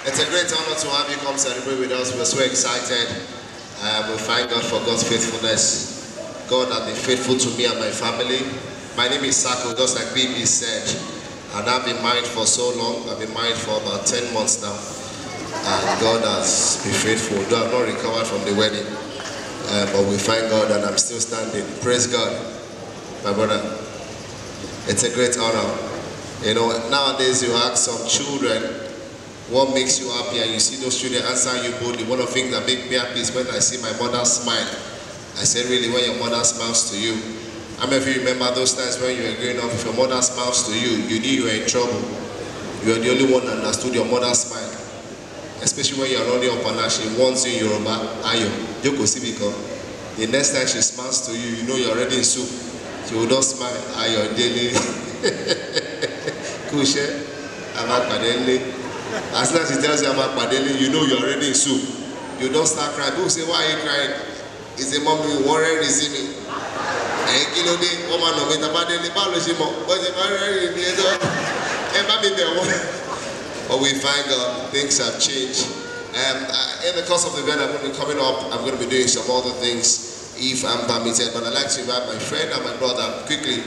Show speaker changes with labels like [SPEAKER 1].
[SPEAKER 1] It's a great honor to have you come celebrate with us. We're so excited. We thank God for God's faithfulness. God has been faithful to me and my family. My name is Sako, just like BB said. And I've been married for so long. I've been married for about 10 months now. And God has been faithful. Though I've not recovered from the wedding. But we thank God and I'm still standing. Praise God, my brother. It's a great honor. You know, nowadays you ask some children, what makes you happy, and you see those children answer you boldly. One of the things that make me happy is when I see my mother smile. I say, really, when your mother smiles to you. How many of you remember those times when you were growing up, if your mother smiles to you, you knew you were in trouble. You were the only one that understood your mother's smile. Especially when you are running up and she wants you in Yoruba, Ayo, Yoko Sibiko. The next time she smiles to you, you know you're already in soup. She will not smile, Ayo, Dele. Kushe, Amakadele. As soon as he tells you about Padele, you know you're already in soup. You don't start crying. People say, why are you crying? He say, Mommy, you want to receive me? But we find God, things have changed. In the course of the event, I'm going to be coming up. I'm going to be doing some other things if I'm permitted. But I'd like to invite my friend and my brother quickly